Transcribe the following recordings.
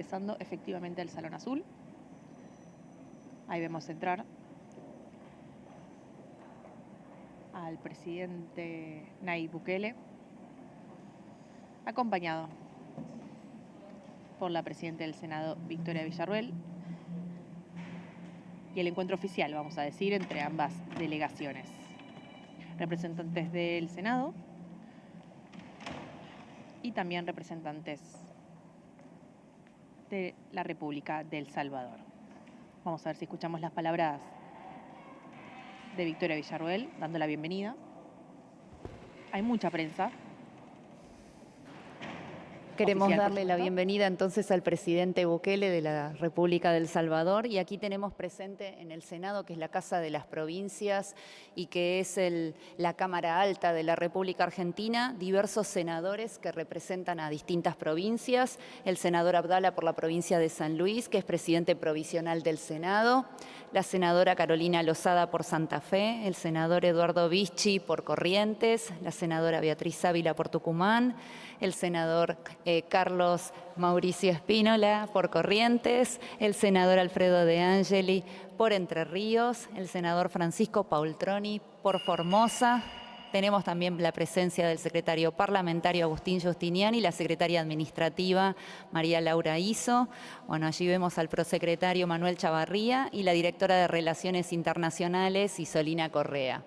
Ingresando efectivamente al Salón Azul. Ahí vemos entrar al presidente Nayib Bukele, acompañado por la presidenta del Senado, Victoria Villarruel, y el encuentro oficial, vamos a decir, entre ambas delegaciones. Representantes del Senado y también representantes de la República del Salvador. Vamos a ver si escuchamos las palabras de Victoria Villarruel, dando la bienvenida. Hay mucha prensa. Queremos darle la bienvenida entonces al presidente Bukele de la República del Salvador, y aquí tenemos presente en el Senado, que es la Casa de las Provincias y que es la Cámara Alta de la República Argentina, diversos senadores que representan a distintas provincias. El senador Abdala por la provincia de San Luis, que es presidente provisional del Senado, la senadora Carolina Lozada por Santa Fe, el senador Eduardo Vichy por Corrientes, la senadora Beatriz Ávila por Tucumán, el senador Carlos Mauricio Espínola por Corrientes, el senador Alfredo De Angeli por Entre Ríos, el senador Francisco Paultroni por Formosa. Tenemos también la presencia del secretario parlamentario Agustín Justiniani y la secretaria administrativa María Laura Iso. Bueno, allí vemos al prosecretario Manuel Chavarría y la directora de Relaciones Internacionales Isolina Correa.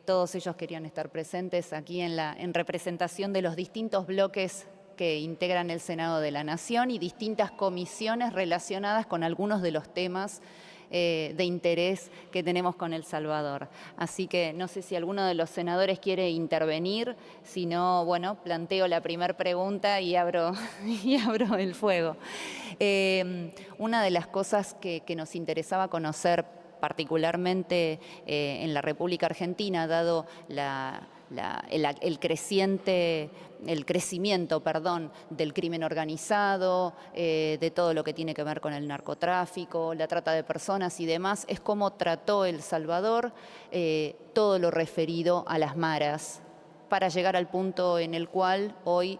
Todos ellos querían estar presentes aquí en representación de los distintos bloques que integran el Senado de la Nación y distintas comisiones relacionadas con algunos de los temas de interés que tenemos con El Salvador. Así que no sé si alguno de los senadores quiere intervenir, si no, bueno, planteo la primera pregunta y abro el fuego. Una de las cosas que nos interesaba conocer particularmente en la República Argentina, dado el crecimiento del crimen organizado, de todo lo que tiene que ver con el narcotráfico, la trata de personas y demás, es cómo trató El Salvador todo lo referido a las maras, para llegar al punto en el cual hoy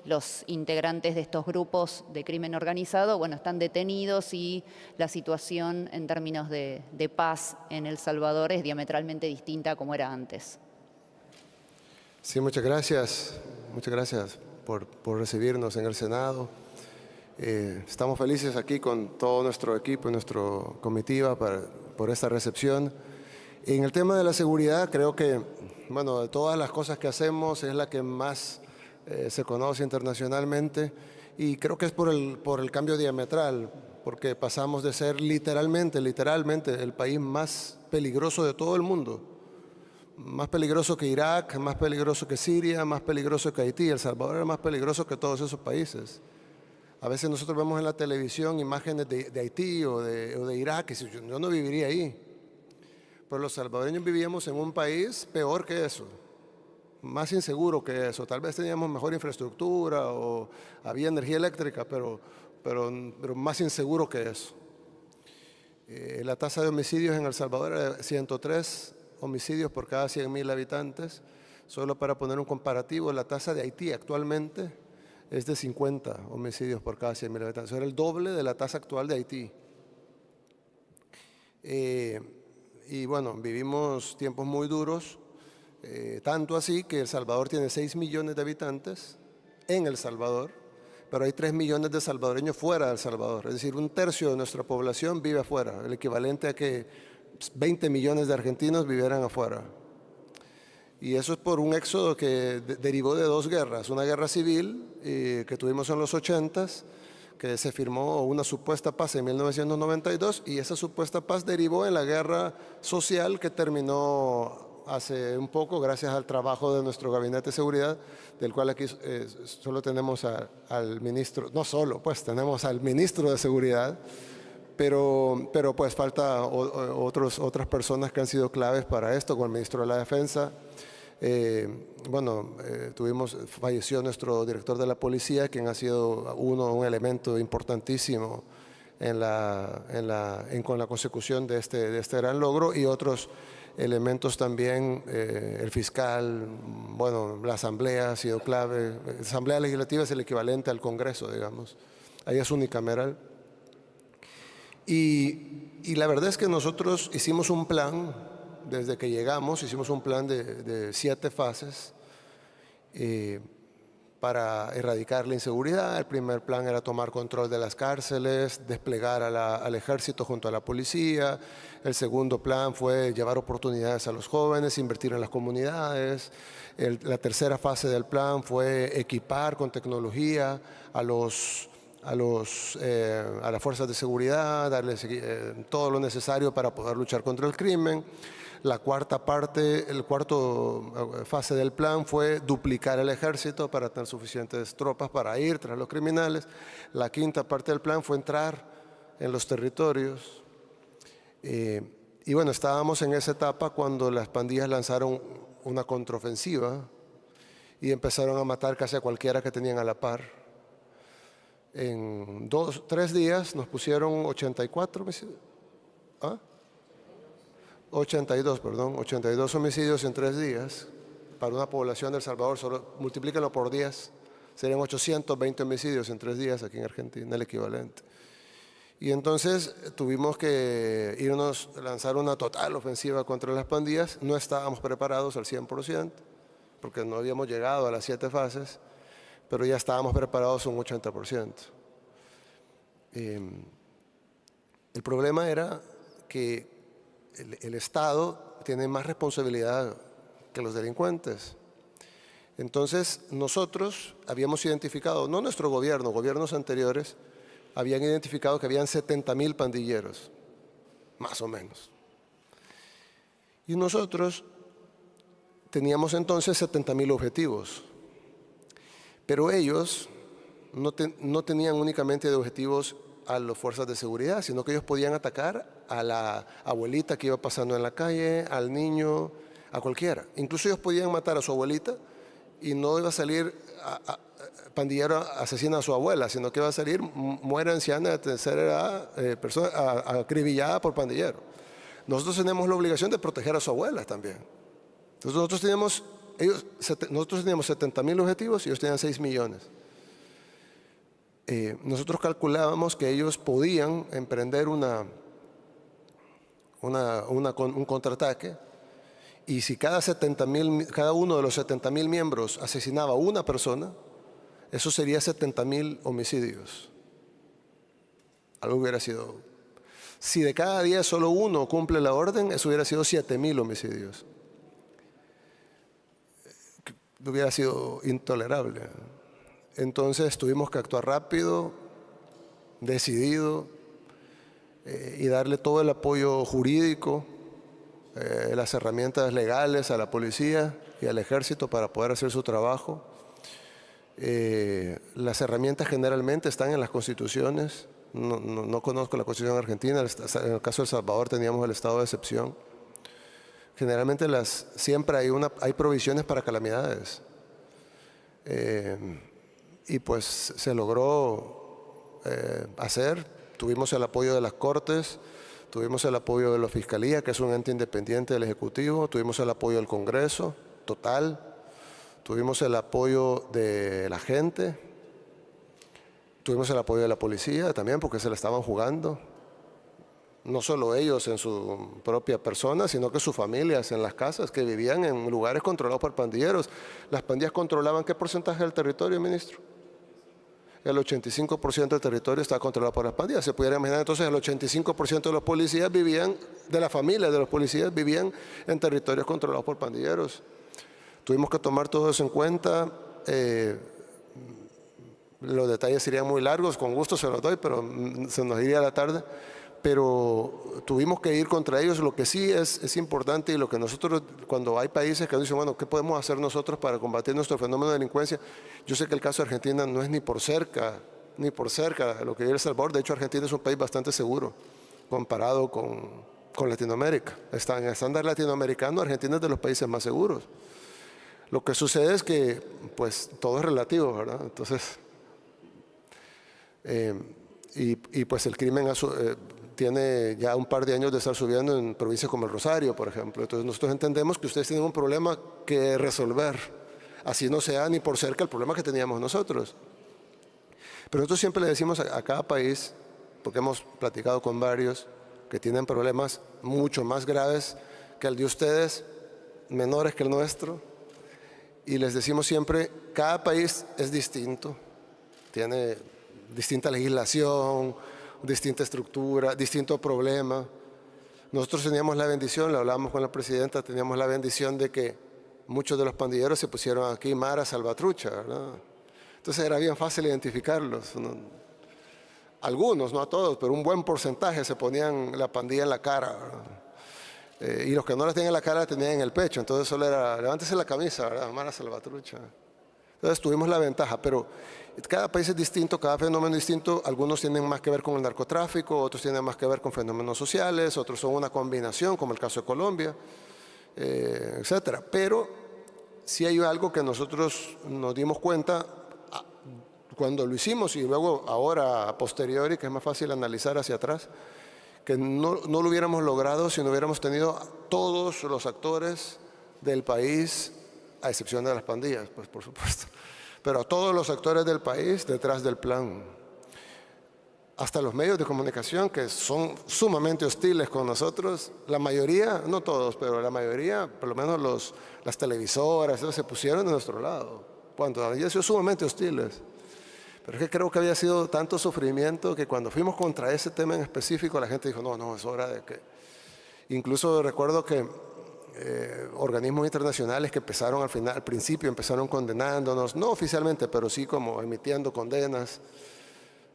los integrantes de estos grupos de crimen organizado, bueno, están detenidos y la situación en términos de paz en El Salvador es diametralmente distinta a como era antes. Sí, muchas gracias por recibirnos en el Senado. Estamos felices aquí con todo nuestro equipo y nuestra comitiva por esta recepción. En el tema de la seguridad, creo que, bueno, de todas las cosas que hacemos es la que más se conoce internacionalmente, y creo que es por el cambio diametral, porque pasamos de ser literalmente el país más peligroso de todo el mundo, más peligroso que Irak, más peligroso que Siria, más peligroso que Haití. El Salvador era más peligroso que todos esos países. A veces nosotros vemos en la televisión imágenes de Haití o de Irak, y yo no viviría ahí. Pero los salvadoreños vivíamos en un país peor que eso, más inseguro que eso. Tal vez teníamos mejor infraestructura o había energía eléctrica, pero más inseguro que eso. La tasa de homicidios en El Salvador era de 103 homicidios por cada 100.000 habitantes. Solo para poner un comparativo, la tasa de Haití actualmente es de 50 homicidios por cada 100.000 habitantes. Era el doble de la tasa actual de Haití. Y bueno, vivimos tiempos muy duros. Tanto así que El Salvador tiene 6 millones de habitantes en El Salvador, pero hay 3 millones de salvadoreños fuera de El Salvador. Es decir, un tercio de nuestra población vive afuera, el equivalente a que 20 millones de argentinos vivieran afuera. Y eso es por un éxodo que derivó de dos guerras. Una guerra civil que tuvimos en los 80s, que se firmó una supuesta paz en 1992, y esa supuesta paz derivó en la guerra social que terminó hace un poco, gracias al trabajo de nuestro Gabinete de Seguridad, del cual aquí solo tenemos al ministro, no solo, pues tenemos al ministro de Seguridad, pero pues falta otras personas que han sido claves para esto, como el ministro de la Defensa. Falleció nuestro director de la policía, quien ha sido un elemento importantísimo con la consecución de este gran logro, y otros elementos también, el fiscal, bueno, la Asamblea ha sido clave. La Asamblea Legislativa es el equivalente al Congreso, digamos. ahí es unicameral. Y la verdad es que nosotros hicimos un plan, desde que llegamos, hicimos un plan de 7 fases para erradicar la inseguridad. El primer plan era tomar control de las cárceles, desplegar al ejército junto a la policía. El segundo plan fue llevar oportunidades a los jóvenes, invertir en las comunidades. La tercera fase del plan fue equipar con tecnología a las fuerzas de seguridad, darles todo lo necesario para poder luchar contra el crimen. La cuarta fase del plan fue duplicar el ejército para tener suficientes tropas para ir tras los criminales. La quinta parte del plan fue entrar en los territorios. Y bueno, estábamos en esa etapa cuando las pandillas lanzaron una contraofensiva y empezaron a matar casi a cualquiera que tenían a la par. En 3 días nos pusieron 82 homicidios en 3 días. Para una población de El Salvador, solo multiplíquenlo por 10, serían 820 homicidios en 3 días aquí en Argentina, el equivalente. Y entonces tuvimos que lanzar una total ofensiva contra las pandillas. No estábamos preparados al 100%, porque no habíamos llegado a las 7 fases, pero ya estábamos preparados un 80%. El problema era que el Estado tiene más responsabilidad que los delincuentes. Entonces nosotros habíamos identificado, no nuestro gobierno, gobiernos anteriores, habían identificado que habían 70.000 pandilleros, más o menos. Y nosotros teníamos entonces 70.000 objetivos. Pero ellos no tenían únicamente de objetivos a las fuerzas de seguridad, sino que ellos podían atacar a la abuelita que iba pasando en la calle, al niño, a cualquiera. Incluso ellos podían matar a su abuelita y no iba a salir pandillero asesina a su abuela, sino que iba a salir muere anciana de tercera edad, persona acribillada por pandillero. Nosotros tenemos la obligación de proteger a su abuela también. Entonces nosotros teníamos 70.000 objetivos y ellos tenían 6 millones. Nosotros calculábamos que ellos podían emprender un contraataque, y si cada uno de los 70.000 miembros asesinaba a una persona, eso sería 70.000 homicidios. Algo hubiera sido... Si de cada 10 solo uno cumple la orden, eso hubiera sido 7.000 homicidios. Hubiera sido intolerable. Entonces tuvimos que actuar rápido, decidido, y darle todo el apoyo jurídico, las herramientas legales a la policía y al ejército para poder hacer su trabajo. Las herramientas generalmente están en las constituciones. No conozco la constitución argentina. En el caso de El Salvador teníamos el estado de excepción. Generalmente siempre hay provisiones para calamidades. Y pues se logró hacer. Tuvimos el apoyo de las Cortes, tuvimos el apoyo de la Fiscalía, que es un ente independiente del Ejecutivo, tuvimos el apoyo del Congreso, total, tuvimos el apoyo de la gente, tuvimos el apoyo de la policía también, porque se la estaban jugando. No solo ellos en su propia persona, sino que sus familias en las casas, que vivían en lugares controlados por pandilleros. Las pandillas controlaban ¿qué porcentaje del territorio, ministro? El 85% del territorio está controlado por las pandillas. Se pudiera imaginar entonces el 85% de los policías vivían, de la familia de los policías vivían en territorios controlados por pandilleros. Tuvimos que tomar todo eso en cuenta. Los detalles serían muy largos, con gusto se los doy, pero se nos iría la tarde. Pero tuvimos que ir contra ellos. Lo que sí es importante, y lo que nosotros, cuando hay países que dicen, bueno, ¿qué podemos hacer nosotros para combatir nuestro fenómeno de delincuencia? Yo sé que el caso de Argentina no es ni por cerca de lo que vive El Salvador. De hecho, Argentina es un país bastante seguro comparado con Latinoamérica. En el estándar latinoamericano, Argentina es de los países más seguros. Lo que sucede es que, pues, todo es relativo, ¿verdad? Entonces, pues el crimen tiene ya un par de años de estar subiendo en provincias como el Rosario, por ejemplo. Entonces nosotros entendemos que ustedes tienen un problema que resolver, así no sea ni por cerca el problema que teníamos nosotros. Pero nosotros siempre le decimos a cada país, porque hemos platicado con varios que tienen problemas mucho más graves que el de ustedes, menores que el nuestro, y les decimos siempre, cada país es distinto, tiene distinta legislación, distinta estructura, distinto problema. Nosotros teníamos la bendición, lo hablamos con la presidenta, teníamos la bendición de que muchos de los pandilleros se pusieron aquí Mara Salvatrucha, ¿verdad? Entonces era bien fácil identificarlos, ¿no? Algunos, no a todos, pero un buen porcentaje se ponían la pandilla en la cara, ¿verdad? Y los que no la tenían en la cara la tenían en el pecho, entonces solo era, levántese la camisa, ¿verdad? Mara Salvatrucha. Entonces tuvimos la ventaja, pero cada país es distinto, cada fenómeno es distinto. Algunos tienen más que ver con el narcotráfico, otros tienen más que ver con fenómenos sociales, otros son una combinación, como el caso de Colombia, etcétera. Pero sí hay algo que nosotros nos dimos cuenta cuando lo hicimos y luego ahora a posteriori, que es más fácil analizar hacia atrás, que no lo hubiéramos logrado si no hubiéramos tenido a todos los actores del país, a excepción de las pandillas, pues por supuesto, pero a todos los actores del país detrás del plan. Hasta los medios de comunicación que son sumamente hostiles con nosotros, la mayoría, no todos, pero la mayoría, por lo menos las televisoras, eso, se pusieron de nuestro lado, cuando habían sido sumamente hostiles. Pero es que creo que había sido tanto sufrimiento que cuando fuimos contra ese tema en específico, la gente dijo, no, es hora de que... Incluso recuerdo que organismos internacionales que empezaron al principio empezaron condenándonos, no oficialmente, pero sí como emitiendo condenas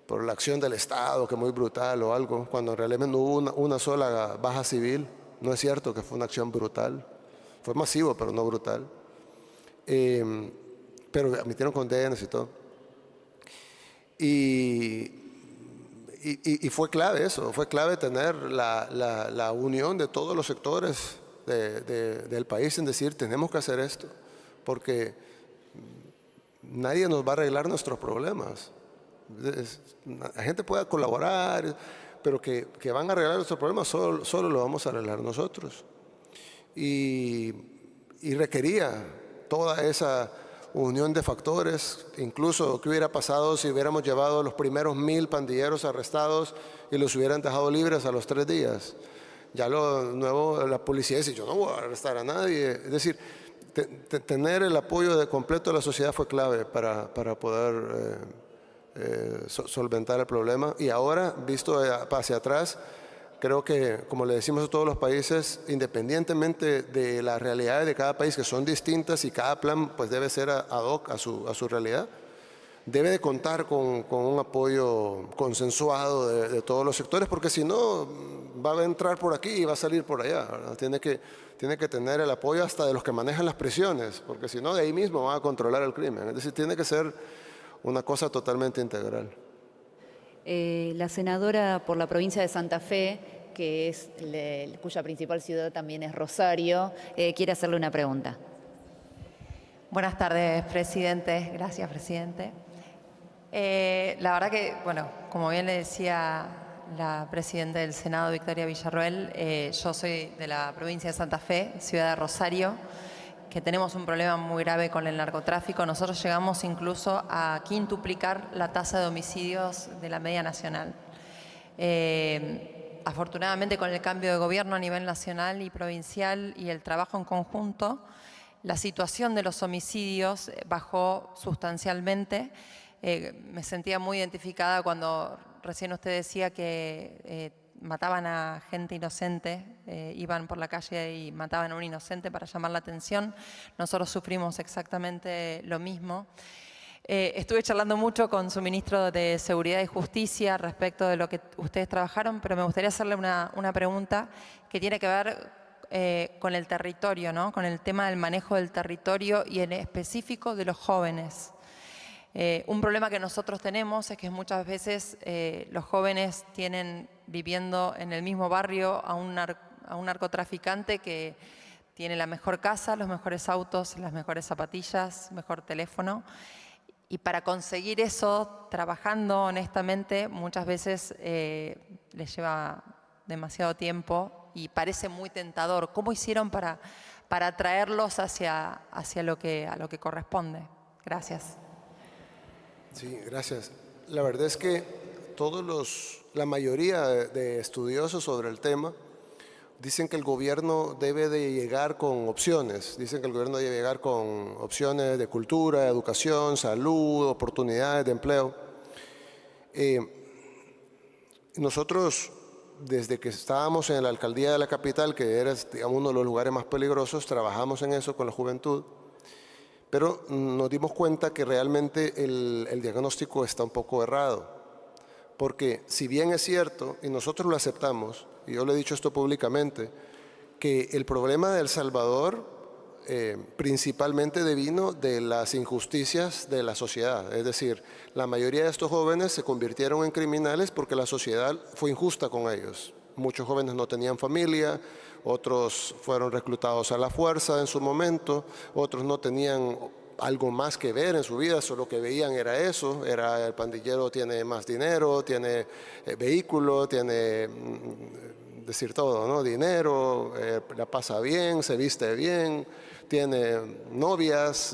por la acción del Estado, que muy brutal o algo, cuando en realidad no hubo una sola baja civil. No es cierto que fue una acción brutal, fue masivo, pero no brutal. Pero emitieron condenas y todo. Y fue clave eso, fue clave tener la unión de todos los sectores del país en decir, tenemos que hacer esto, porque nadie nos va a arreglar nuestros problemas. La gente puede colaborar, pero que van a arreglar nuestros problemas solo lo vamos a arreglar nosotros. Y requería toda esa unión de factores, incluso qué hubiera pasado si hubiéramos llevado los primeros 1000 pandilleros arrestados y los hubieran dejado libres a los 3 días. Ya nuevo, la policía dice, yo no voy a arrestar a nadie. Es decir, tener el apoyo completo de la sociedad fue clave para poder solventar el problema. Y ahora, visto hacia atrás, creo que, como le decimos a todos los países, independientemente de las realidades de cada país, que son distintas y cada plan pues debe ser ad hoc a su realidad, debe de contar con un apoyo consensuado de todos los sectores, porque si no, va a entrar por aquí y va a salir por allá, ¿verdad? Tiene que tener el apoyo hasta de los que manejan las prisiones, porque si no, de ahí mismo van a controlar el crimen. Es decir, tiene que ser una cosa totalmente integral. La senadora por la provincia de Santa Fe, que es cuya principal ciudad también es Rosario, quiere hacerle una pregunta. Buenas tardes, presidente. Gracias, presidente. La verdad que, bueno, como bien le decía la presidenta del Senado, Victoria Villarroel, yo soy de la provincia de Santa Fe, ciudad de Rosario, que tenemos un problema muy grave con el narcotráfico. Nosotros llegamos incluso a quintuplicar la tasa de homicidios de la media nacional. Afortunadamente, con el cambio de gobierno a nivel nacional y provincial y el trabajo en conjunto, la situación de los homicidios bajó sustancialmente. Me sentía muy identificada cuando recién usted decía que mataban a gente inocente, iban por la calle y mataban a un inocente para llamar la atención. Nosotros sufrimos exactamente lo mismo. Estuve charlando mucho con su ministro de Seguridad y Justicia respecto de lo que ustedes trabajaron, pero me gustaría hacerle una pregunta que tiene que ver con el territorio, ¿no? Con el tema del manejo del territorio y en específico de los jóvenes. Un problema que nosotros tenemos es que muchas veces los jóvenes tienen viviendo en el mismo barrio a un narcotraficante que tiene la mejor casa, los mejores autos, las mejores zapatillas, mejor teléfono. Y para conseguir eso, trabajando honestamente, muchas veces les lleva demasiado tiempo y parece muy tentador. ¿Cómo hicieron para atraerlos hacia a lo que corresponde? Gracias. Sí, gracias. La verdad es que la mayoría de estudiosos sobre el tema dicen que el gobierno debe de llegar con opciones. Dicen que el gobierno debe llegar con opciones de cultura, educación, salud, oportunidades de empleo. Nosotros, desde que estábamos en la alcaldía de la capital, que era, digamos, uno de los lugares más peligrosos, trabajamos en eso con la juventud, pero nos dimos cuenta que realmente el diagnóstico está un poco errado. Porque si bien es cierto, y nosotros lo aceptamos, y yo le he dicho esto públicamente, que el problema de El Salvador principalmente devino de las injusticias de la sociedad. Es decir, la mayoría de estos jóvenes se convirtieron en criminales porque la sociedad fue injusta con ellos. Muchos jóvenes no tenían familia, otros fueron reclutados a la fuerza en su momento, otros no tenían algo más que ver en su vida, solo que veían era eso, era el pandillero tiene más dinero, tiene vehículo, tiene, decir todo, ¿no? Dinero, la pasa bien, se viste bien, tiene novias,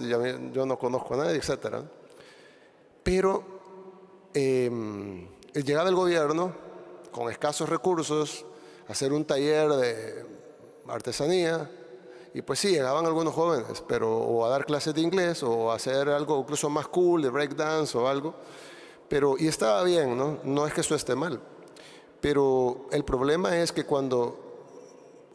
yo no conozco a nadie, etc. Pero llegaba el gobierno con escasos recursos a hacer un taller de artesanía. Y pues sí, llegaban algunos jóvenes, pero o a dar clases de inglés o a hacer algo incluso más cool, de breakdance o algo. Y estaba bien, ¿no? No es que eso esté mal. Pero el problema es que cuando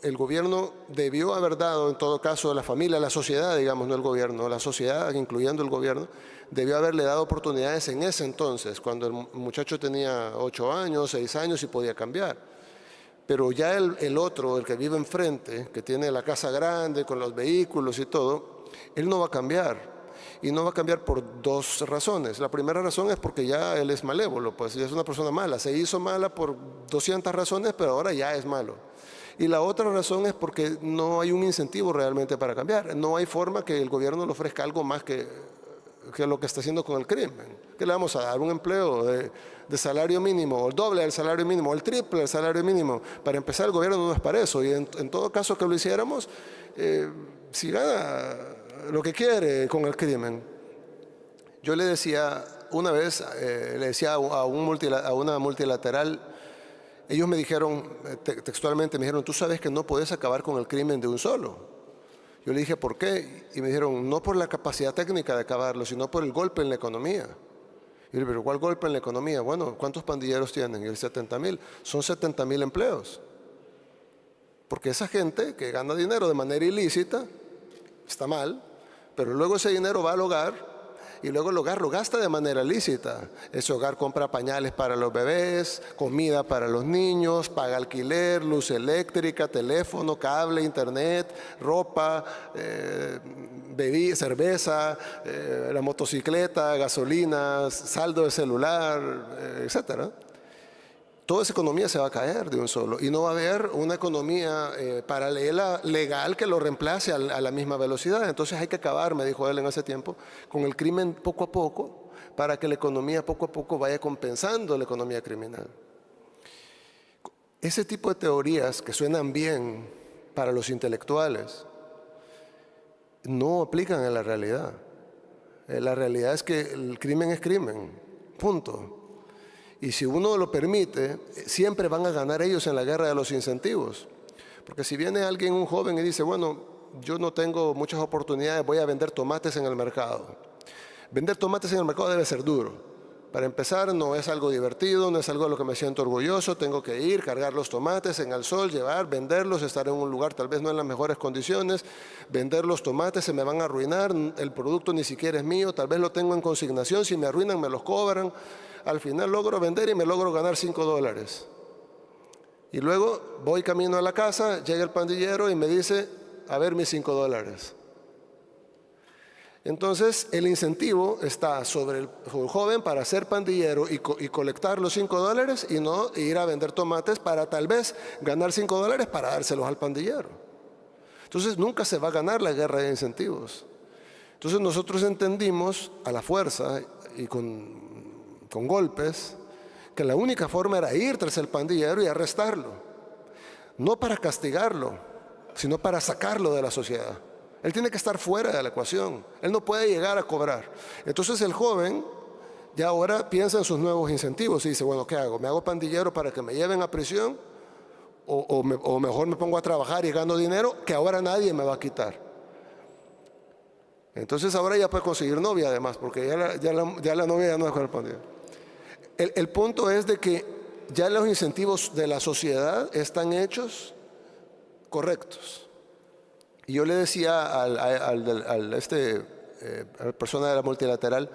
el gobierno debió haber dado, en todo caso, a la familia, a la sociedad, digamos, no el gobierno, la sociedad, incluyendo el gobierno, debió haberle dado oportunidades en ese entonces, cuando el muchacho tenía 8 años, 6 años y podía cambiar. Pero ya el otro, el que vive enfrente, que tiene la casa grande con los vehículos y todo, él no va a cambiar. Y no va a cambiar por 2 razones. La primera razón es porque ya él es malévolo, pues ya es una persona mala. Se hizo mala por 200 razones, pero ahora ya es malo. Y la otra razón es porque no hay un incentivo realmente para cambiar. No hay forma que el gobierno le ofrezca algo más que lo que está haciendo con el crimen. ¿Qué le vamos a dar? Un empleo de salario mínimo, o el doble del salario mínimo, o el triple del salario mínimo. Para empezar, el gobierno no es para eso. Y en todo caso que lo hiciéramos, si gana lo que quiere con el crimen. Yo le decía una vez, le decía a una multilateral, ellos me dijeron, textualmente me dijeron, tú sabes que no puedes acabar con el crimen de un solo. Yo le dije, ¿por qué? Y me dijeron, no por la capacidad técnica de acabarlo, sino por el golpe en la economía. Y yo le dije, ¿pero cuál golpe en la economía? Bueno, ¿cuántos pandilleros tienen? Y el 70,000. Son 70,000 empleos. Porque esa gente que gana dinero de manera ilícita, está mal, pero luego ese dinero va al hogar y luego el hogar lo gasta de manera lícita. Ese hogar compra pañales para los bebés, comida para los niños, paga alquiler, luz eléctrica, teléfono, cable, internet, ropa, cerveza, la motocicleta, gasolina, saldo de celular, etc. Toda esa economía se va a caer de un solo y no va a haber una economía paralela, legal, que lo reemplace a la misma velocidad. Entonces hay que acabar, me dijo él en ese tiempo, con el crimen poco a poco para que la economía poco a poco vaya compensando la economía criminal. Ese tipo de teorías que suenan bien para los intelectuales no aplican en la realidad. La realidad es que el crimen es crimen, punto. Y si uno lo permite, siempre van a ganar ellos en la guerra de los incentivos. Porque si viene alguien, un joven, y dice, bueno, yo no tengo muchas oportunidades, voy a vender tomates en el mercado. Vender tomates en el mercado debe ser duro. Para empezar, no es algo divertido, no es algo de lo que me siento orgulloso. Tengo que ir, cargar los tomates en el sol, llevar, venderlos, estar en un lugar tal vez no en las mejores condiciones. Vender los tomates, se me van a arruinar, el producto ni siquiera es mío, tal vez lo tengo en consignación, si me arruinan me los cobran. Al final logro vender y me logro ganar $5. Y luego voy camino a la casa, llega el pandillero y me dice, a ver mis $5. Entonces el incentivo está sobre el joven para ser pandillero y colectar los $5 y no ir a vender tomates para tal vez ganar $5 para dárselos al pandillero. Entonces nunca se va a ganar la guerra de incentivos. Entonces nosotros entendimos a la fuerza y con golpes, que la única forma era ir tras el pandillero y arrestarlo. No para castigarlo, sino para sacarlo de la sociedad. Él tiene que estar fuera de la ecuación. Él no puede llegar a cobrar. Entonces el joven ya ahora piensa en sus nuevos incentivos y dice, bueno, ¿qué hago? ¿Me hago pandillero para que me lleven a prisión? ¿O mejor me pongo a trabajar y gano dinero que ahora nadie me va a quitar? Entonces ahora ya puede conseguir novia además, porque ya la novia ya no es con el pandillero. El punto es de que ya los incentivos de la sociedad están hechos correctos. Y yo le decía a la persona de la multilateral,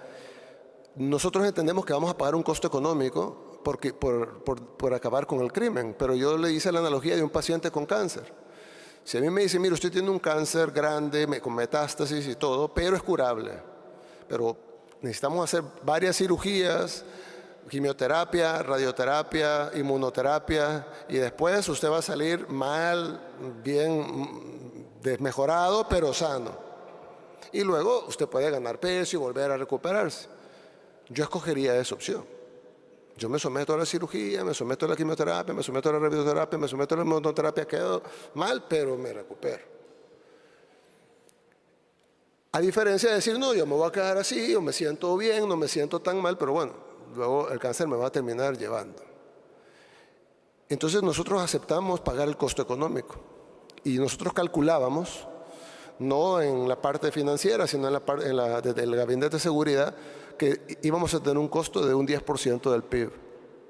nosotros entendemos que vamos a pagar un costo económico por acabar con el crimen, pero yo le hice la analogía de un paciente con cáncer. Si a mí me dice, mire, usted tiene un cáncer grande, con metástasis y todo, pero es curable, pero necesitamos hacer varias cirugías, quimioterapia, radioterapia, inmunoterapia, y después usted va a salir mal, bien desmejorado, pero sano. Y luego usted puede ganar peso y volver a recuperarse. Yo escogería esa opción. Yo me someto a la cirugía, me someto a la quimioterapia, me someto a la radioterapia, me someto a la inmunoterapia, quedo mal, pero me recupero. A diferencia de decir, no, yo me voy a quedar así, yo me siento bien, no me siento tan mal, pero bueno, luego el cáncer me va a terminar llevando. Entonces nosotros aceptamos pagar el costo económico y nosotros calculábamos, no en la parte financiera, sino desde el gabinete de seguridad, que íbamos a tener un costo de un 10% del PIB.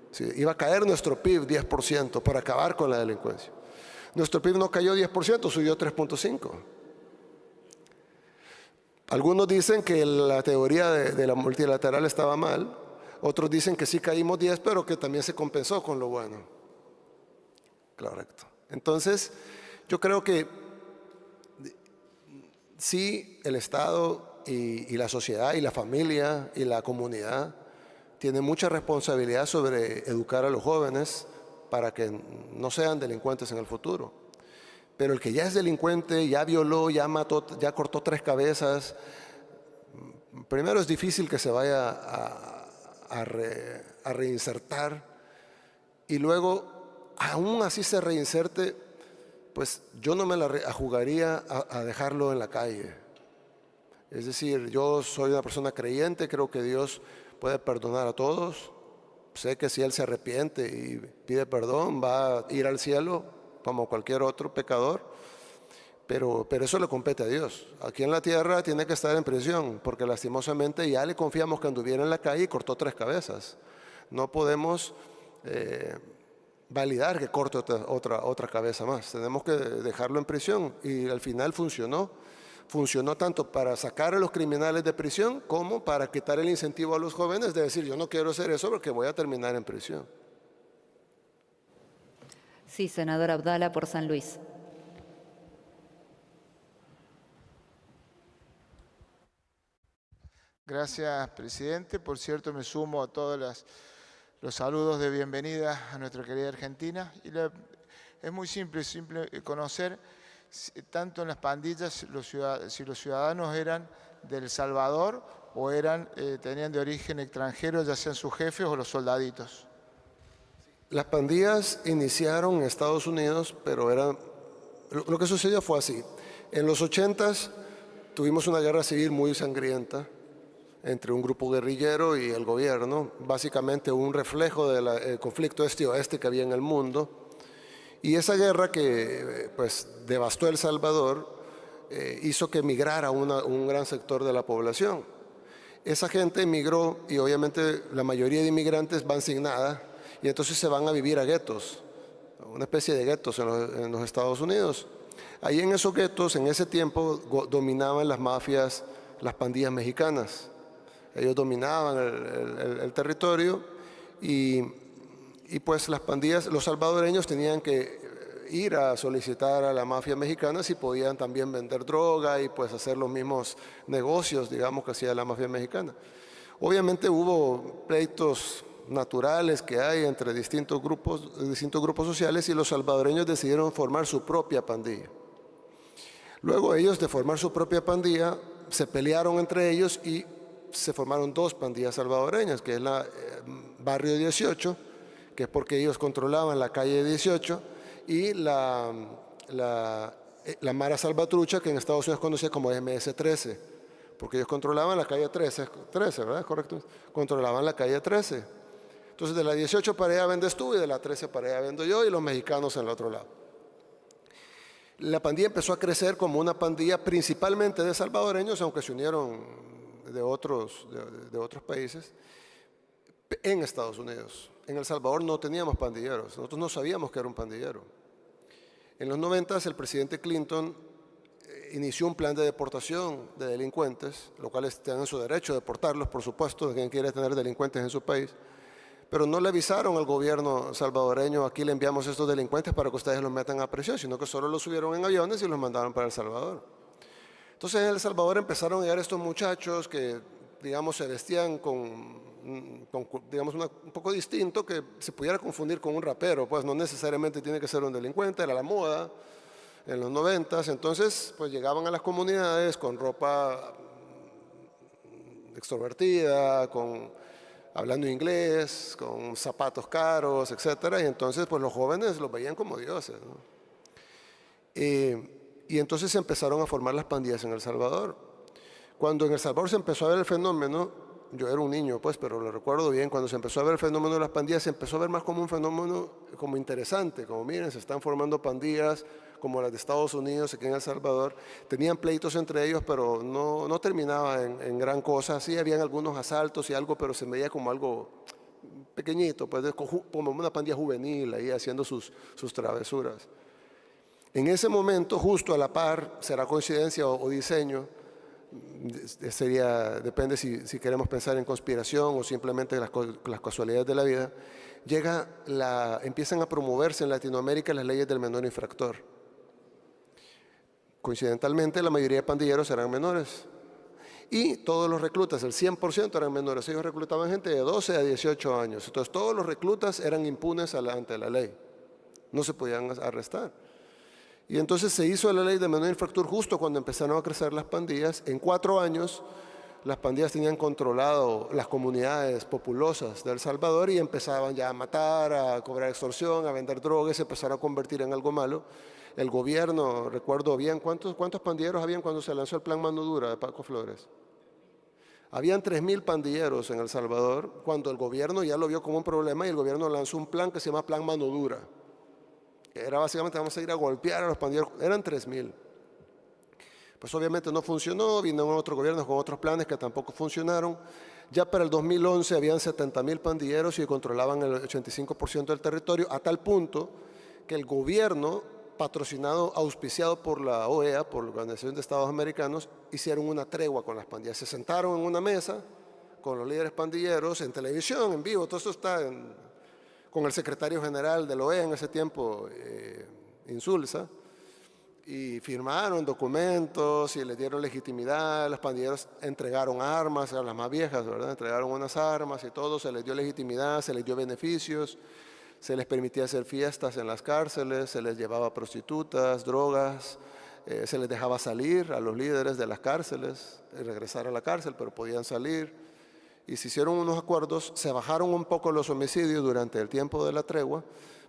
¿Sí? Iba a caer nuestro PIB 10% para acabar con la delincuencia. Nuestro PIB no cayó 10%, subió 3.5%. Algunos dicen que la teoría de la multilateral estaba mal, otros dicen que sí caímos 10, pero que también se compensó con lo bueno. Correcto. Entonces, yo creo que sí, el Estado y la sociedad y la familia y la comunidad tienen mucha responsabilidad sobre educar a los jóvenes para que no sean delincuentes en el futuro. Pero el que ya es delincuente, ya violó, ya mató, ya cortó 3 cabezas, primero es difícil que se vaya a reinsertar, y luego, aún así se reinserte, pues yo no me la jugaría a dejarlo en la calle. Es decir, yo soy una persona creyente, creo que Dios puede perdonar a todos. Sé que si Él se arrepiente y pide perdón, va a ir al cielo como cualquier otro pecador, pero eso le compete a Dios. Aquí en la tierra tiene que estar en prisión, porque lastimosamente ya le confiamos que anduviera en la calle y cortó 3 cabezas. No podemos validar que corte otra cabeza más. Tenemos que dejarlo en prisión, y al final funcionó. Funcionó tanto para sacar a los criminales de prisión como para quitar el incentivo a los jóvenes de decir, yo no quiero hacer eso porque voy a terminar en prisión. Sí, senador Abdala, por San Luis. Gracias, presidente. Por cierto, me sumo a todos los saludos de bienvenida a nuestra querida Argentina. Es muy simple conocer tanto en las pandillas si los ciudadanos eran de El Salvador o tenían de origen extranjero, ya sean sus jefes o los soldaditos. Las pandillas iniciaron en Estados Unidos, pero lo que sucedió fue así. En los 80s tuvimos una guerra civil muy sangrienta entre un grupo guerrillero y el gobierno, básicamente un reflejo del conflicto este-oeste que había en el mundo. Y esa guerra que pues devastó El Salvador hizo que emigrara un gran sector de la población. Esa gente emigró y obviamente la mayoría de inmigrantes van sin nada y entonces se van a vivir a guetos, una especie de guetos en los Estados Unidos. Ahí en esos guetos, en ese tiempo, dominaban las mafias, las pandillas mexicanas. Ellos dominaban el territorio y pues las pandillas, los salvadoreños tenían que ir a solicitar a la mafia mexicana si podían también vender droga y pues hacer los mismos negocios, digamos, que hacía la mafia mexicana. Obviamente hubo pleitos naturales que hay entre distintos grupos sociales y los salvadoreños decidieron formar su propia pandilla. Luego ellos, de formar su propia pandilla, se pelearon entre ellos y se formaron 2 pandillas salvadoreñas, que es la Barrio 18, que es porque ellos controlaban la calle 18, y la Mara Salvatrucha, que en Estados Unidos es conocida como MS-13, porque ellos controlaban la calle 13, ¿verdad? Correcto. Controlaban la calle 13. Entonces de la 18 para allá vendes tú y de la 13 para allá vendo yo y los mexicanos en el otro lado. La pandilla empezó a crecer como una pandilla principalmente de salvadoreños, aunque se unieron de otros países, en Estados Unidos. En El Salvador no teníamos pandilleros, nosotros no sabíamos que era un pandillero. En los 90 el presidente Clinton inició un plan de deportación de delincuentes, los cuales tienen su derecho de deportarlos, por supuesto, de quien quiere tener delincuentes en su país, pero no le avisaron al gobierno salvadoreño, aquí le enviamos estos delincuentes para que ustedes los metan a prisión, sino que solo los subieron en aviones y los mandaron para El Salvador. Entonces en El Salvador empezaron a llegar estos muchachos que, digamos, se vestían digamos, un poco distinto, que se pudiera confundir con un rapero, pues no necesariamente tiene que ser un delincuente, era la moda en los 90s. Entonces pues llegaban a las comunidades con ropa extrovertida, hablando inglés, con zapatos caros, etcétera, y entonces pues los jóvenes los veían como dioses, ¿no? Y entonces se empezaron a formar las pandillas en El Salvador. Cuando en El Salvador se empezó a ver el fenómeno, yo era un niño pues, pero lo recuerdo bien, cuando se empezó a ver el fenómeno de las pandillas, se empezó a ver más como un fenómeno como interesante, como miren, se están formando pandillas como las de Estados Unidos, aquí en El Salvador. Tenían pleitos entre ellos, pero no terminaba en gran cosa. Sí, habían algunos asaltos y algo, pero se veía como algo pequeñito, pues como una pandilla juvenil ahí haciendo sus travesuras. En ese momento, justo a la par, será coincidencia o diseño, depende si queremos pensar en conspiración o simplemente las casualidades de la vida, empiezan a promoverse en Latinoamérica las leyes del menor infractor. Coincidentalmente, la mayoría de pandilleros eran menores y todos los reclutas, el 100% eran menores. Ellos reclutaban gente de 12 a 18 años. Entonces todos los reclutas eran impunes ante la ley, no se podían arrestar. Y entonces se hizo la ley de menor infractor justo cuando empezaron a crecer las pandillas. En 4 años las pandillas tenían controlado las comunidades populosas de El Salvador y empezaban ya a matar, a cobrar extorsión, a vender drogas, se empezaron a convertir en algo malo. El gobierno, recuerdo bien, ¿cuántos pandilleros habían cuando se lanzó el Plan Mano Dura de Paco Flores? Habían 3.000 pandilleros en El Salvador cuando el gobierno ya lo vio como un problema y el gobierno lanzó un plan que se llama Plan Mano Dura. Era básicamente vamos a ir a golpear a los pandilleros, eran 3.000. Pues obviamente no funcionó, vino otro gobierno con otros planes que tampoco funcionaron. Ya para el 2011 habían 70.000 pandilleros y controlaban el 85% del territorio, a tal punto que el gobierno, patrocinado, auspiciado por la OEA, por la Organización de Estados Americanos, hicieron una tregua con las pandillas. Se sentaron en una mesa con los líderes pandilleros, en televisión, en vivo, todo esto está con el secretario general de la OEA en ese tiempo, Insulza, y firmaron documentos y les dieron legitimidad. Los pandilleros entregaron armas a las más viejas, ¿verdad? Entregaron unas armas y todo, se les dio legitimidad, se les dio beneficios, se les permitía hacer fiestas en las cárceles, se les llevaba prostitutas, drogas, se les dejaba salir a los líderes de las cárceles, regresar a la cárcel, pero podían salir. Y se hicieron unos acuerdos, se bajaron un poco los homicidios durante el tiempo de la tregua,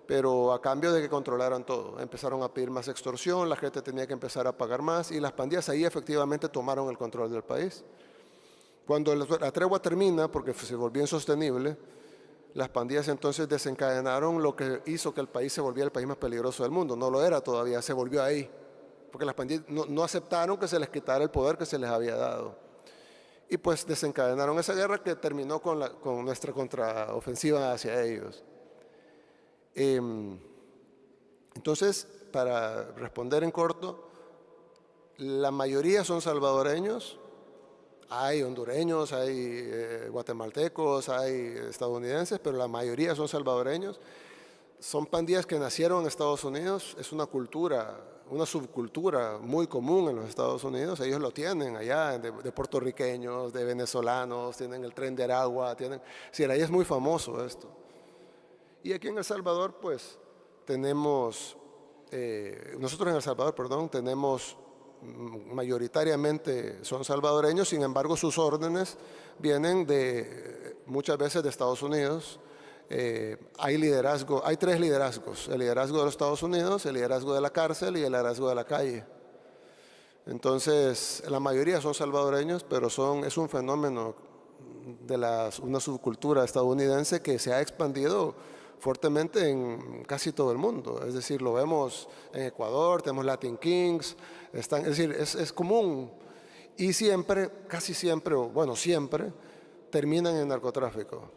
pero a cambio de que controlaran todo. Empezaron a pedir más extorsión, la gente tenía que empezar a pagar más y las pandillas ahí efectivamente tomaron el control del país. Cuando la tregua termina, porque se volvió insostenible, las pandillas entonces desencadenaron lo que hizo que el país se volviera el país más peligroso del mundo. No lo era todavía, se volvió ahí, porque las pandillas no aceptaron que se les quitara el poder que se les había dado. Y pues desencadenaron esa guerra que terminó con nuestra contraofensiva hacia ellos. Entonces, para responder en corto, la mayoría son salvadoreños, hay hondureños, hay guatemaltecos, hay estadounidenses, pero la mayoría son salvadoreños. Son pandillas que nacieron en Estados Unidos, es una cultura, una subcultura muy común en los Estados Unidos. Ellos lo tienen allá, de puertorriqueños, de venezolanos, tienen el Tren de Aragua, sí, ahí es muy famoso esto. Y aquí en El Salvador, pues, nosotros en El Salvador, tenemos mayoritariamente son salvadoreños, sin embargo sus órdenes vienen muchas veces de Estados Unidos. Hay 3 liderazgos, el liderazgo de los Estados Unidos, el liderazgo de la cárcel y el liderazgo de la calle. Entonces, la mayoría son salvadoreños, pero es un fenómeno de una subcultura estadounidense que se ha expandido fuertemente en casi todo el mundo. Es decir, lo vemos en Ecuador, tenemos Latin Kings, es decir, es común. Y siempre, casi siempre, o bueno, siempre, terminan en narcotráfico.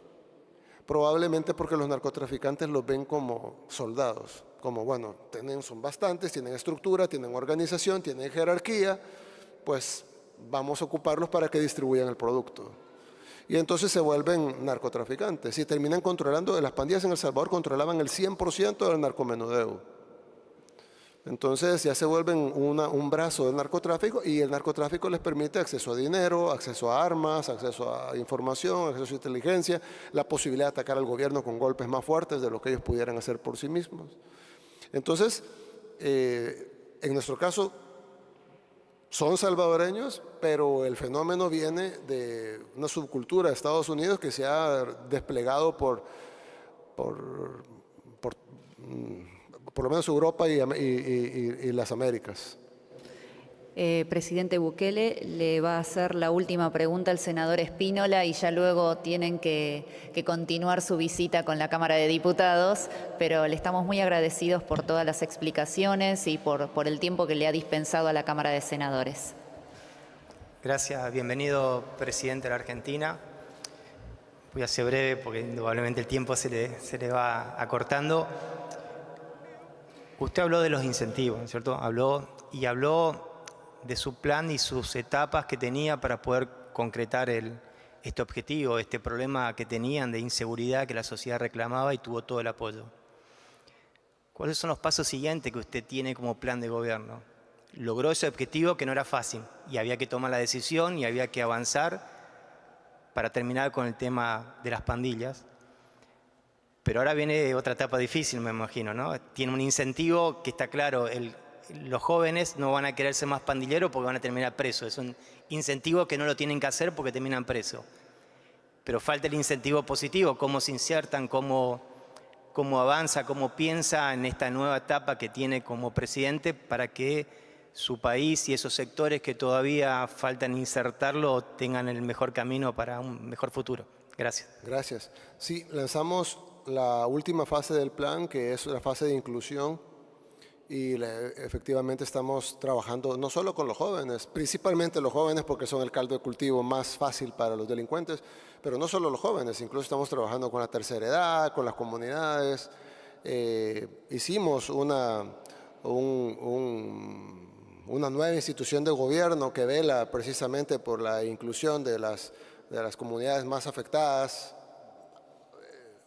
Probablemente porque los narcotraficantes los ven como soldados, como, bueno, son bastantes, tienen estructura, tienen organización, tienen jerarquía, pues vamos a ocuparlos para que distribuyan el producto. Y entonces se vuelven narcotraficantes y terminan controlando. Las pandillas en El Salvador controlaban el 100% del narcomenudeo. Entonces ya se vuelven un brazo del narcotráfico, y el narcotráfico les permite acceso a dinero, acceso a armas, acceso a información, acceso a inteligencia, la posibilidad de atacar al gobierno con golpes más fuertes de lo que ellos pudieran hacer por sí mismos. Entonces, en nuestro caso, son salvadoreños, pero el fenómeno viene de una subcultura de Estados Unidos que se ha desplegado por lo menos Europa y las Américas. Presidente Bukele, le va a hacer la última pregunta al senador Espínola y ya luego tienen que continuar su visita con la Cámara de Diputados, pero le estamos muy agradecidos por todas las explicaciones y por el tiempo que le ha dispensado a la Cámara de Senadores. Gracias, bienvenido presidente de la Argentina. Voy a ser breve porque indudablemente el tiempo se le va acortando. Usted habló de los incentivos, ¿cierto? Habló de su plan y sus etapas que tenía para poder concretar este objetivo, este problema que tenían de inseguridad que la sociedad reclamaba, y tuvo todo el apoyo. ¿Cuáles son los pasos siguientes que usted tiene como plan de gobierno? Logró ese objetivo que no era fácil y había que tomar la decisión y había que avanzar para terminar con el tema de las pandillas. Pero ahora viene otra etapa difícil, me imagino, ¿no? Tiene un incentivo que está claro, los jóvenes no van a querer ser más pandilleros porque van a terminar presos. Es un incentivo que no lo tienen que hacer porque terminan presos. Pero falta el incentivo positivo, cómo se insertan, cómo avanza, cómo piensa en esta nueva etapa que tiene como presidente para que su país y esos sectores que todavía faltan insertarlo tengan el mejor camino para un mejor futuro. Gracias. Gracias. Sí, lanzamos la última fase del plan, que es la fase de inclusión, y efectivamente estamos trabajando no solo con los jóvenes, principalmente los jóvenes porque son el caldo de cultivo más fácil para los delincuentes, pero no solo los jóvenes, incluso estamos trabajando con la tercera edad, con las comunidades. Hicimos una nueva institución de gobierno que vela precisamente por la inclusión de las comunidades más afectadas,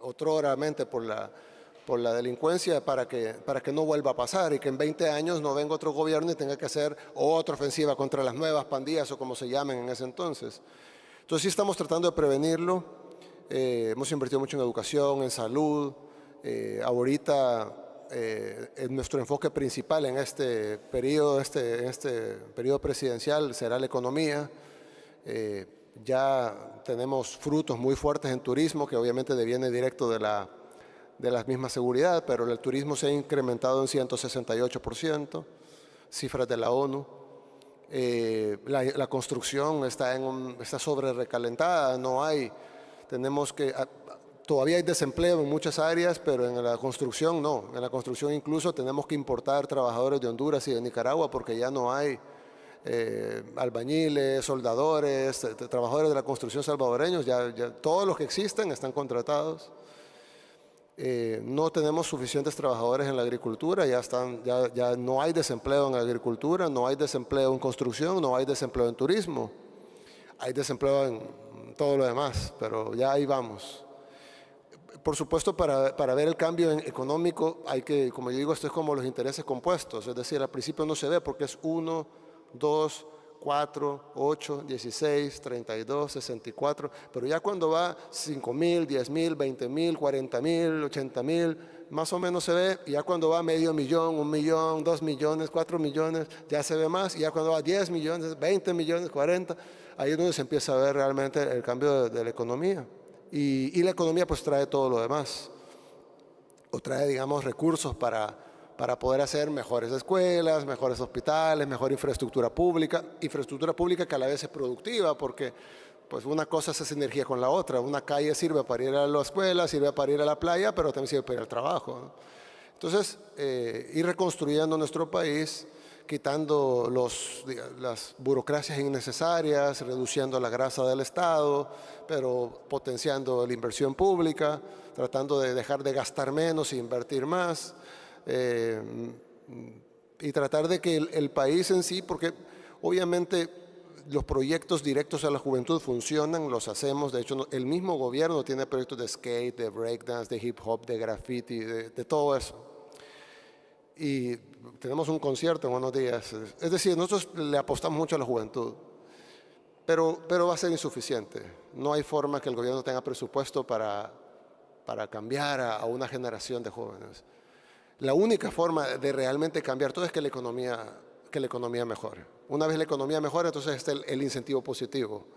otroramente por la delincuencia, para que no vuelva a pasar y que en 20 años no venga otro gobierno y tenga que hacer otra ofensiva contra las nuevas pandillas o como se llamen en ese entonces. Entonces sí estamos tratando de prevenirlo. Hemos invertido mucho en educación, en salud. Ahorita nuestro enfoque principal en este periodo presidencial será la economía. Ya tenemos frutos muy fuertes en turismo, que obviamente deviene directo de la misma seguridad, pero el turismo se ha incrementado en 168%, cifras de la ONU. La construcción está sobre recalentada, todavía hay desempleo en muchas áreas, pero en la construcción no. En la construcción incluso tenemos que importar trabajadores de Honduras y de Nicaragua porque ya no hay albañiles, soldadores, trabajadores de la construcción salvadoreños, ya todos los que existen están contratados. No tenemos suficientes trabajadores en la agricultura, ya no hay desempleo en la agricultura, no hay desempleo en construcción, no hay desempleo en turismo, hay desempleo en todo lo demás, pero ya ahí vamos. Por supuesto, para ver el cambio económico hay que, como yo digo, esto es como los intereses compuestos, es decir, al principio no se ve porque es 1, 2, 4, 8, 16, 32, 64, pero ya cuando va 5.000, 10.000, 20.000, 40.000, 80.000, más o menos se ve, y ya cuando va medio millón, 1 millón, 2 millones, 4 millones, ya se ve más, y ya cuando va 10 millones, 20 millones, 40, ahí es donde se empieza a ver realmente el cambio de la economía. Y la economía pues trae todo lo demás, o trae, digamos, recursos para para poder hacer mejores escuelas, mejores hospitales, mejor infraestructura pública que a la vez es productiva, porque pues una cosa es sinergia con la otra. Una calle sirve para ir a la escuela, sirve para ir a la playa, pero también sirve para ir al trabajo, ¿no? Entonces, ir reconstruyendo nuestro país, quitando las burocracias innecesarias, reduciendo la grasa del Estado, pero potenciando la inversión pública, tratando de dejar de gastar menos e invertir más, y tratar de que el país en sí, porque obviamente los proyectos directos a la juventud funcionan, los hacemos. De hecho, el mismo gobierno tiene proyectos de skate, de breakdance, de hip hop, de graffiti, de todo eso. Y tenemos un concierto en unos días. Es decir, nosotros le apostamos mucho a la juventud, pero va a ser insuficiente. No hay forma que el gobierno tenga presupuesto para cambiar a una generación de jóvenes. La única forma de realmente cambiar todo es que la economía mejore. Una vez la economía mejora, entonces está el incentivo positivo.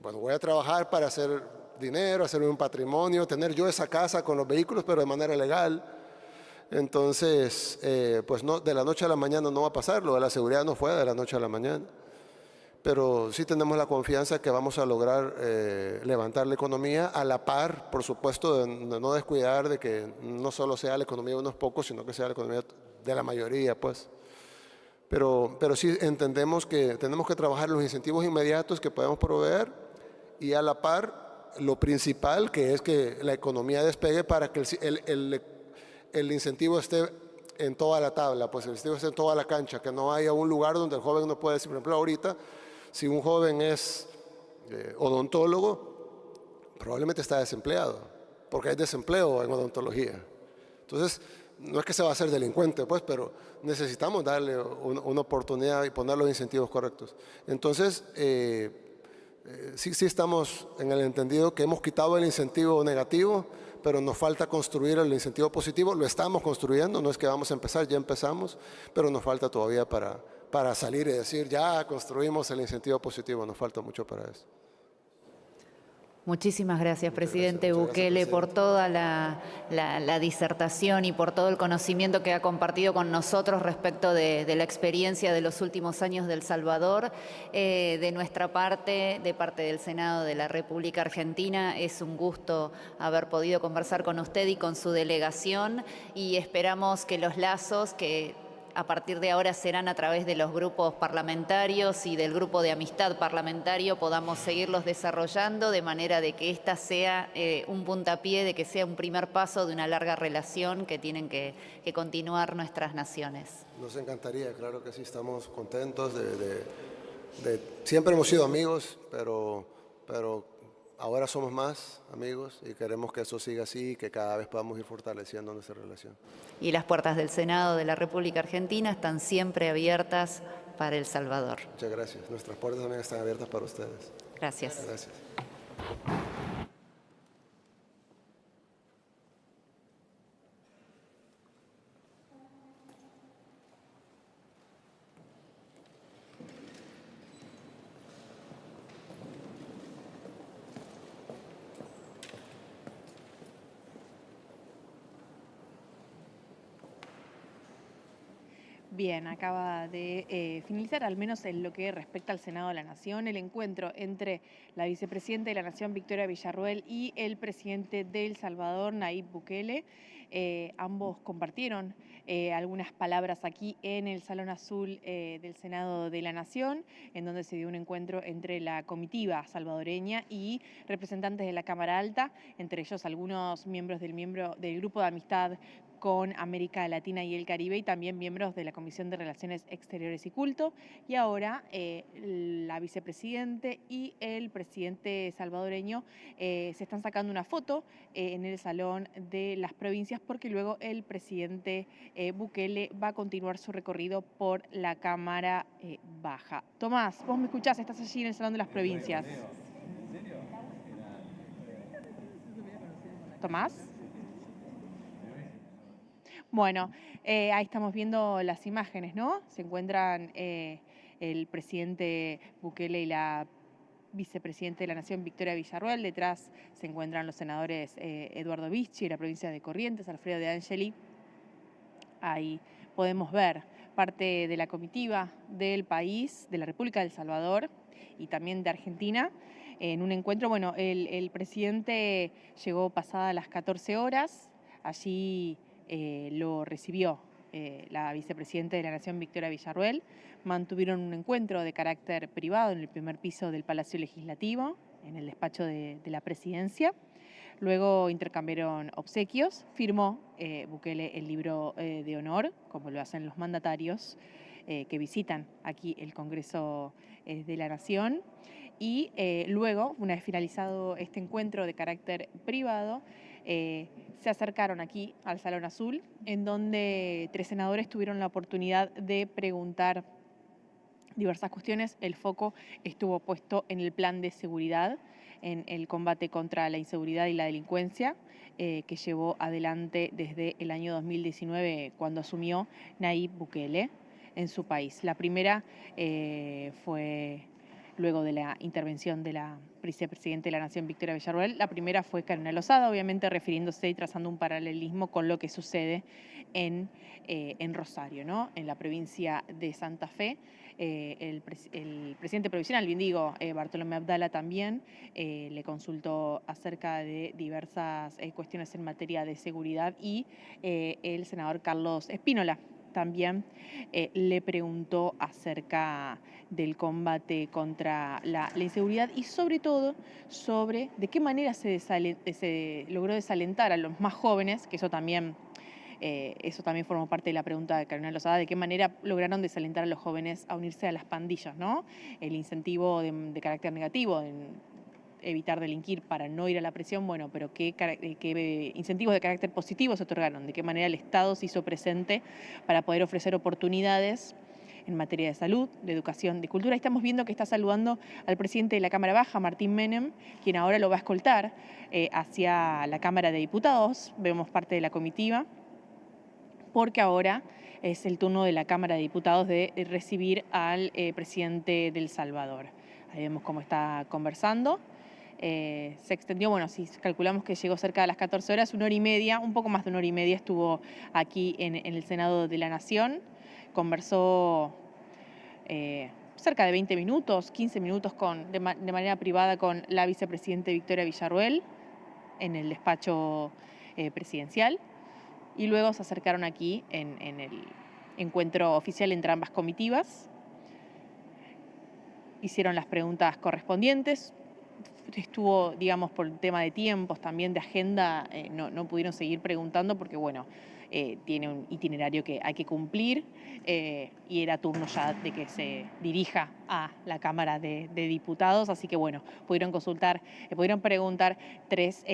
Bueno, voy a trabajar para hacer dinero, hacer un patrimonio, tener yo esa casa con los vehículos, pero de manera legal. Entonces, pues no, de la noche a la mañana no va a pasar. Lo de la seguridad no fue de la noche a la mañana. Pero sí tenemos la confianza que vamos a lograr levantar la economía a la par, por supuesto, de no descuidar de que no solo sea la economía de unos pocos, sino que sea la economía de la mayoría, pues. Pero sí entendemos que tenemos que trabajar los incentivos inmediatos que podemos proveer y a la par lo principal, que es que la economía despegue para que el incentivo esté en toda la tabla, pues el incentivo esté en toda la cancha, que no haya un lugar donde el joven no pueda decir, por ejemplo, ahorita, si un joven es odontólogo, probablemente está desempleado, porque hay desempleo en odontología. Entonces, no es que se va a hacer delincuente, pues, pero necesitamos darle una oportunidad y poner los incentivos correctos. Entonces, sí estamos en el entendido que hemos quitado el incentivo negativo, pero nos falta construir el incentivo positivo. Lo estamos construyendo, no es que vamos a empezar, ya empezamos, pero nos falta todavía para salir y decir, ya construimos el incentivo positivo, nos falta mucho para eso. Muchísimas gracias, presidente Muchas Bukele, gracias, por toda la disertación y por todo el conocimiento que ha compartido con nosotros respecto de la experiencia de los últimos años de El Salvador. De nuestra parte, de parte del Senado de la República Argentina, es un gusto haber podido conversar con usted y con su delegación, y esperamos que los lazos que a partir de ahora serán a través de los grupos parlamentarios y del grupo de amistad parlamentario, podamos seguirlos desarrollando de manera de que esta sea un puntapié, de que sea un primer paso de una larga relación que tienen que continuar nuestras naciones. Nos encantaría, claro que sí, estamos contentos siempre hemos sido amigos, pero ahora somos más amigos y queremos que eso siga así y que cada vez podamos ir fortaleciendo nuestra relación. Y las puertas del Senado de la República Argentina están siempre abiertas para El Salvador. Muchas gracias. Nuestras puertas también están abiertas para ustedes. Gracias. Gracias. Bien, acaba de finalizar, al menos en lo que respecta al Senado de la Nación, el encuentro entre la vicepresidenta de la Nación, Victoria Villarruel, y el presidente de El Salvador, Nayib Bukele. Ambos compartieron algunas palabras aquí en el Salón Azul del Senado de la Nación, en donde se dio un encuentro entre la comitiva salvadoreña y representantes de la Cámara Alta, entre ellos algunos miembros del Grupo de Amistad con América Latina y el Caribe, y también miembros de la Comisión de Relaciones Exteriores y Culto. Y ahora la vicepresidente y el presidente salvadoreño se están sacando una foto en el Salón de las Provincias, porque luego el presidente Bukele va a continuar su recorrido por la Cámara Baja. Tomás, vos me escuchás, estás allí en el Salón de las Provincias. Tomás. Bueno, ahí estamos viendo las imágenes, ¿no? Se encuentran el presidente Bukele y la vicepresidenta de la Nación, Victoria Villarruel. Detrás se encuentran los senadores Eduardo Vichy de la provincia de Corrientes, Alfredo de Angeli. Ahí podemos ver parte de la comitiva del país, de la República del Salvador y también de Argentina, en un encuentro. Bueno, el presidente llegó pasadas las 14 horas, allí lo recibió la vicepresidenta de la Nación, Victoria Villarruel. Mantuvieron un encuentro de carácter privado en el primer piso del Palacio Legislativo, en el despacho de la presidencia. Luego intercambiaron obsequios, firmó Bukele el libro de honor, como lo hacen los mandatarios que visitan aquí el Congreso de la Nación. Y luego, una vez finalizado este encuentro de carácter privado, se acercaron aquí al Salón Azul, en donde 3 senadores tuvieron la oportunidad de preguntar diversas cuestiones. El foco estuvo puesto en el plan de seguridad, en el combate contra la inseguridad y la delincuencia que llevó adelante desde el año 2019, cuando asumió Nayib Bukele en su país. La primera fue luego de la intervención de la vicepresidenta de la Nación, Victoria Villarruel. La primera fue Karina Lozada, obviamente refiriéndose y trazando un paralelismo con lo que sucede en Rosario, ¿no? En la provincia de Santa Fe. El presidente provisional, bien digo, Bartolomé Abdala también le consultó acerca de diversas cuestiones en materia de seguridad, y el senador Carlos Espínola también le preguntó acerca del combate contra la inseguridad y sobre todo sobre de qué manera se logró desalentar a los más jóvenes, que eso también formó parte de la pregunta de Karina Lozada, de qué manera lograron desalentar a los jóvenes a unirse a las pandillas, ¿no? El incentivo de carácter negativo, evitar delinquir para no ir a la prisión, bueno, pero qué incentivos de carácter positivo se otorgaron, de qué manera el Estado se hizo presente para poder ofrecer oportunidades en materia de salud, de educación, de cultura. Estamos viendo que está saludando al presidente de la Cámara Baja, Martín Menem, quien ahora lo va a escoltar hacia la Cámara de Diputados. Vemos parte de la comitiva, porque ahora es el turno de la Cámara de Diputados de recibir al presidente de El Salvador. Ahí vemos cómo está conversando. Se extendió, bueno, si calculamos que llegó cerca de las 14 horas, 1 hora y media, un poco más de 1 hora y media estuvo aquí en el Senado de la Nación. Conversó cerca de 20 minutos, 15 minutos de manera privada con la vicepresidenta Victoria Villarruel en el despacho presidencial, y luego se acercaron aquí en el encuentro oficial entre ambas comitivas. Hicieron las preguntas correspondientes. Estuvo, digamos, por el tema de tiempos, también de agenda, no pudieron seguir preguntando porque, bueno, tiene un itinerario que hay que cumplir y era turno ya de que se dirija a la Cámara de Diputados, así que, bueno, pudieron preguntar tres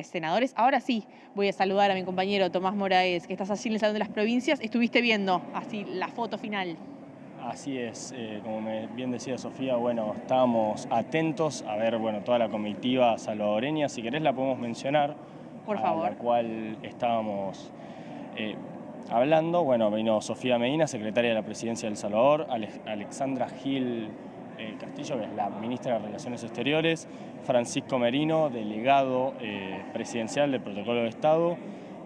senadores. Ahora sí, voy a saludar a mi compañero Tomás Moraes, que estás allí en el Salón de las Provincias. Estuviste viendo así la foto final. Así es, como bien decía Sofía, bueno, estábamos atentos a ver, bueno, toda la comitiva salvadoreña, si querés la podemos mencionar. Por favor. A la cual estábamos hablando. Bueno, vino Sofía Medina, secretaria de la Presidencia de El Salvador, Alexandra Gil Castillo, que es la ministra de Relaciones Exteriores, Francisco Merino, delegado presidencial del Protocolo de Estado,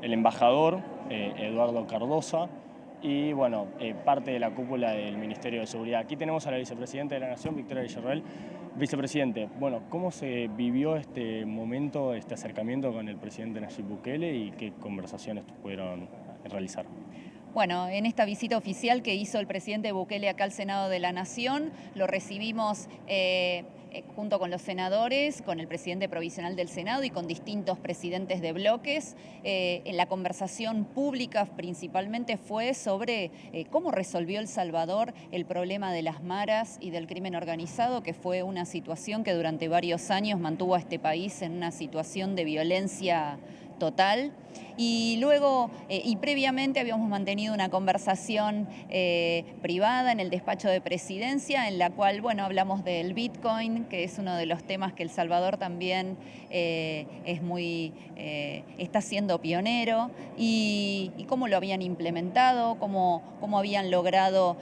el embajador Eduardo Cardosa, y bueno, parte de la cúpula del Ministerio de Seguridad. Aquí tenemos a la vicepresidenta de la Nación, Victoria Villarruel. Vicepresidente, bueno, ¿cómo se vivió este momento, este acercamiento con el presidente Nayib Bukele y qué conversaciones pudieron realizar? Bueno, en esta visita oficial que hizo el presidente Bukele acá al Senado de la Nación, lo recibimos junto con los senadores, con el presidente provisional del Senado y con distintos presidentes de bloques. En la conversación pública principalmente fue sobre cómo resolvió El Salvador el problema de las maras y del crimen organizado, que fue una situación que durante varios años mantuvo a este país en una situación de violencia total. Y luego, y previamente habíamos mantenido una conversación privada en el despacho de presidencia, en la cual, bueno, hablamos del Bitcoin, que es uno de los temas que El Salvador también está siendo pionero, y cómo lo habían implementado, cómo habían logrado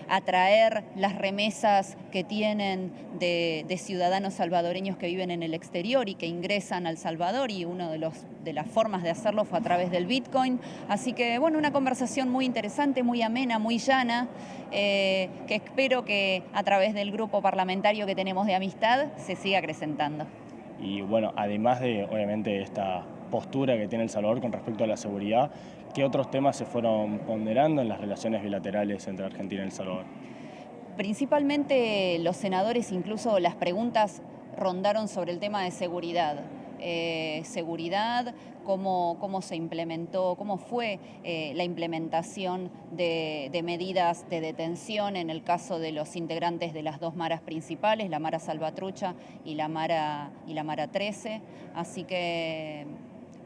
atraer las remesas que tienen de ciudadanos salvadoreños que viven en el exterior y que ingresan al Salvador, y uno de los de las formas de hacerlo fue a través del Bitcoin. Así que, bueno, una conversación muy interesante, muy amena, muy llana, que espero que a través del grupo parlamentario que tenemos de amistad se siga acrecentando. Y bueno, además de, obviamente, esta postura que tiene El Salvador con respecto a la seguridad, ¿qué otros temas se fueron ponderando en las relaciones bilaterales entre Argentina y El Salvador? Principalmente los senadores, incluso las preguntas rondaron sobre el tema de seguridad. Seguridad, cómo se implementó, cómo fue la implementación de medidas de detención en el caso de los integrantes de las dos maras principales, la Mara Salvatrucha y la Mara 13. Así que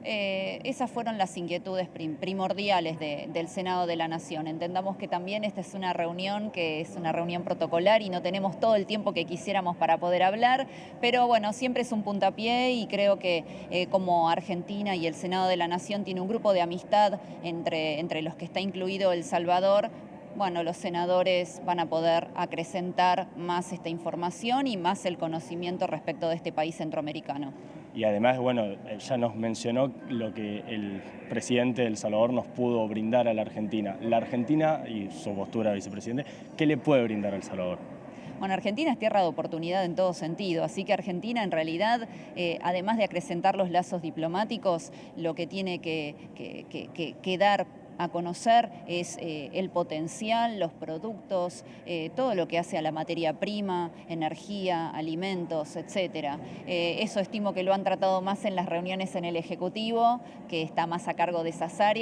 esas fueron las inquietudes primordiales del Senado de la Nación. Entendamos que también esta es una reunión que es una reunión protocolar y no tenemos todo el tiempo que quisiéramos para poder hablar, pero bueno, siempre es un puntapié y creo que como Argentina y el Senado de la Nación tiene un grupo de amistad entre los que está incluido El Salvador. Bueno, los senadores van a poder acrecentar más esta información y más el conocimiento respecto de este país centroamericano. Y además, bueno, ya nos mencionó lo que el presidente de El Salvador nos pudo brindar a la Argentina. La Argentina y su postura, vicepresidente, ¿qué le puede brindar a El Salvador? Bueno, Argentina es tierra de oportunidad en todo sentido, así que Argentina en realidad, además de acrecentar los lazos diplomáticos, lo que tiene que dar a conocer es el potencial, los productos, todo lo que hace a la materia prima, energía, alimentos, etcétera. Eso estimo que lo han tratado más en las reuniones en el Ejecutivo, que está más a cargo de esas áreas.